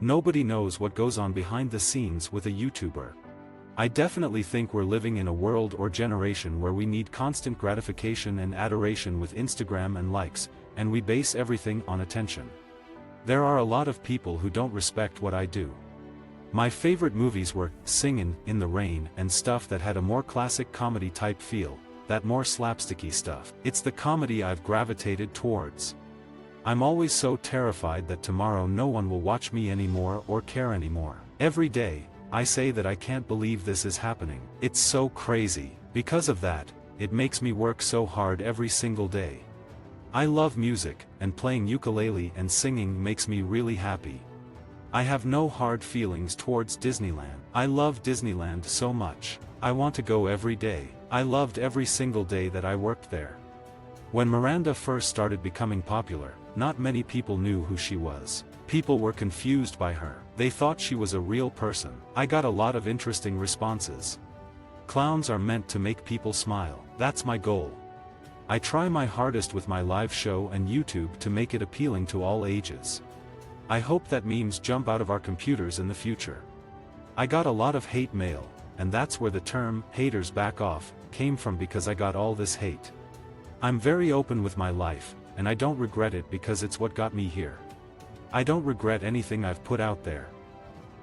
Nobody knows what goes on behind the scenes with a YouTuber. I definitely think we're living in a world or generation where we need constant gratification and adoration with Instagram and likes, and we base everything on attention. There are a lot of people who don't respect what I do. My favorite movies were Singin, In the Rain, and stuff that had a more classic comedy type feel, that more slapsticky stuff. It's the comedy I've gravitated towards. I'm always so terrified that tomorrow no one will watch me anymore or care anymore. Every day, I say that I can't believe this is happening. It's so crazy. Because of that, it makes me work so hard every single day. I love music, and playing ukulele and singing makes me really happy. I have no hard feelings towards Disneyland. I love Disneyland so much. I want to go every day. I loved every single day that I worked there. When Miranda first started becoming popular, not many people knew who she was. People were confused by her. They thought she was a real person. I got a lot of interesting responses. Clowns are meant to make people smile. That's my goal. I try my hardest with my live show and YouTube to make it appealing to all ages. I hope that memes jump out of our computers in the future. I got a lot of hate mail, and that's where the term, haters back off, came from because I got all this hate. I'm very open with my life, and I don't regret it because it's what got me here. I don't regret anything I've put out there.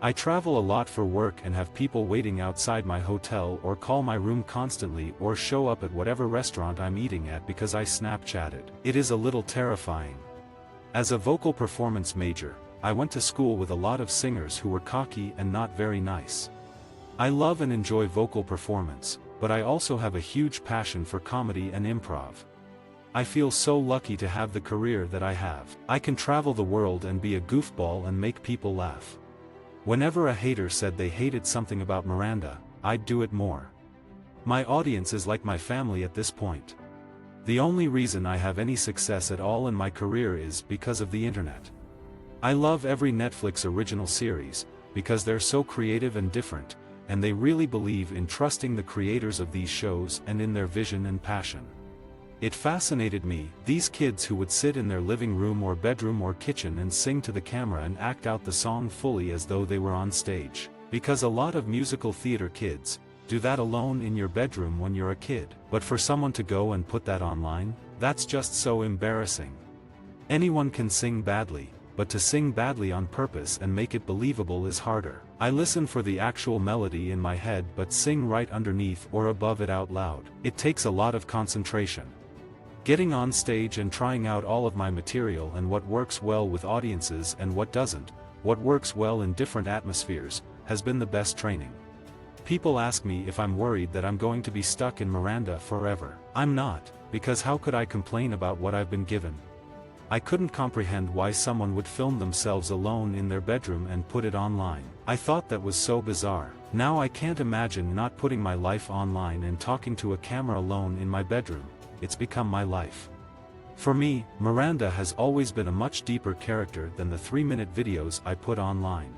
I travel a lot for work and have people waiting outside my hotel or call my room constantly or show up at whatever restaurant I'm eating at because I Snapchatted. It is a little terrifying. As a vocal performance major, I went to school with a lot of singers who were cocky and not very nice. I love and enjoy vocal performance, but I also have a huge passion for comedy and improv. I feel so lucky to have the career that I have. I can travel the world and be a goofball and make people laugh. Whenever a hater said they hated something about Miranda, I'd do it more. My audience is like my family at this point. The only reason I have any success at all in my career is because of the internet. I love every Netflix original series, because they're so creative and different, and they really believe in trusting the creators of these shows and in their vision and passion. It fascinated me, these kids who would sit in their living room or bedroom or kitchen and sing to the camera and act out the song fully as though they were on stage. Because a lot of musical theater kids do that alone in your bedroom when you're a kid. But for someone to go and put that online, that's just so embarrassing. Anyone can sing badly, but to sing badly on purpose and make it believable is harder. I listen for the actual melody in my head but sing right underneath or above it out loud. It takes a lot of concentration. Getting on stage and trying out all of my material and what works well with audiences and what doesn't, what works well in different atmospheres, has been the best training. People ask me if I'm worried that I'm going to be stuck in Miranda forever. I'm not, because how could I complain about what I've been given? I couldn't comprehend why someone would film themselves alone in their bedroom and put it online. I thought that was so bizarre. Now I can't imagine not putting my life online and talking to a camera alone in my bedroom. It's become my life. For me, Miranda has always been a much deeper character than the 3-minute videos I put online.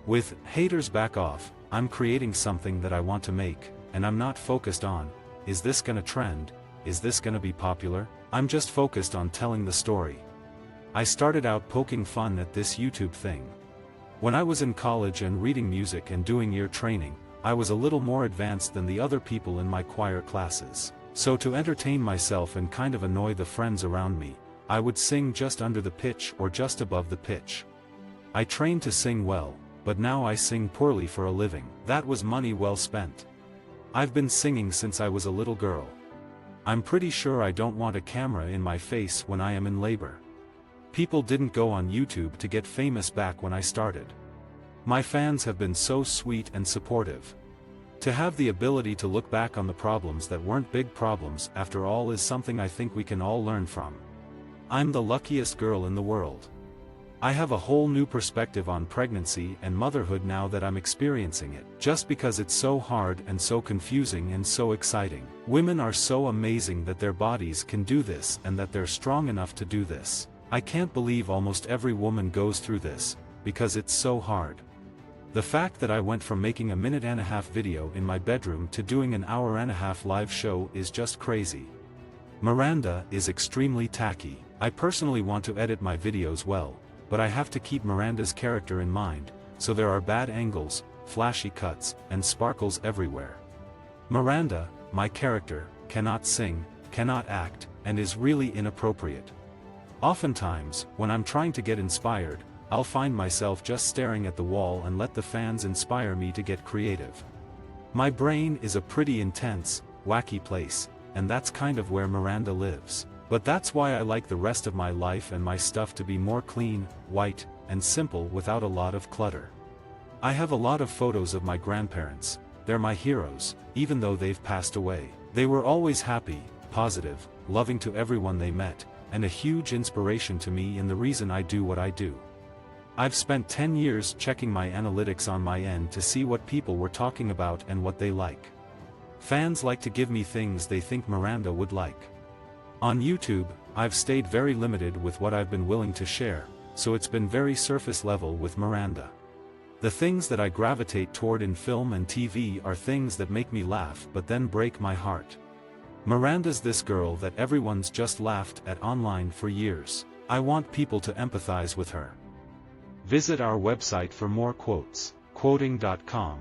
With haters back off, I'm creating something that I want to make, and I'm not focused on, is this gonna trend, is this gonna be popular? I'm just focused on telling the story. I started out poking fun at this YouTube thing. When I was in college and reading music and doing ear training, I was a little more advanced than the other people in my choir classes. So to entertain myself and kind of annoy the friends around me, I would sing just under the pitch or just above the pitch. I trained to sing well, but now I sing poorly for a living. That was money well spent. I've been singing since I was a little girl. I'm pretty sure I don't want a camera in my face when I am in labor. People didn't go on YouTube to get famous back when I started. My fans have been so sweet and supportive. To have the ability to look back on the problems that weren't big problems after all is something I think we can all learn from. I'm the luckiest girl in the world. I have a whole new perspective on pregnancy and motherhood now that I'm experiencing it, just because it's so hard and so confusing and so exciting. Women are so amazing that their bodies can do this and that they're strong enough to do this. I can't believe almost every woman goes through this, because it's so hard. The fact that I went from making a 1.5-minute video in my bedroom to doing an 1.5-hour live show is just crazy. Miranda is extremely tacky. I personally want to edit my videos well, but I have to keep Miranda's character in mind, so there are bad angles, flashy cuts, and sparkles everywhere. Miranda, my character, cannot sing, cannot act, and is really inappropriate. Oftentimes, when I'm trying to get inspired, I'll find myself just staring at the wall and let the fans inspire me to get creative. My brain is a pretty intense, wacky place, and that's kind of where Miranda lives. But that's why I like the rest of my life and my stuff to be more clean, white, and simple without a lot of clutter. I have a lot of photos of my grandparents. They're my heroes, even though they've passed away. They were always happy, positive, loving to everyone they met, and a huge inspiration to me and the reason I do what I do. I've spent 10 years checking my analytics on my end to see what people were talking about and what they like. Fans like to give me things they think Miranda would like. On YouTube, I've stayed very limited with what I've been willing to share, so it's been very surface level with Miranda. The things that I gravitate toward in film and TV are things that make me laugh but then break my heart. Miranda's this girl that everyone's just laughed at online for years. I want people to empathize with her. Visit our website for more quotes, quoting.com.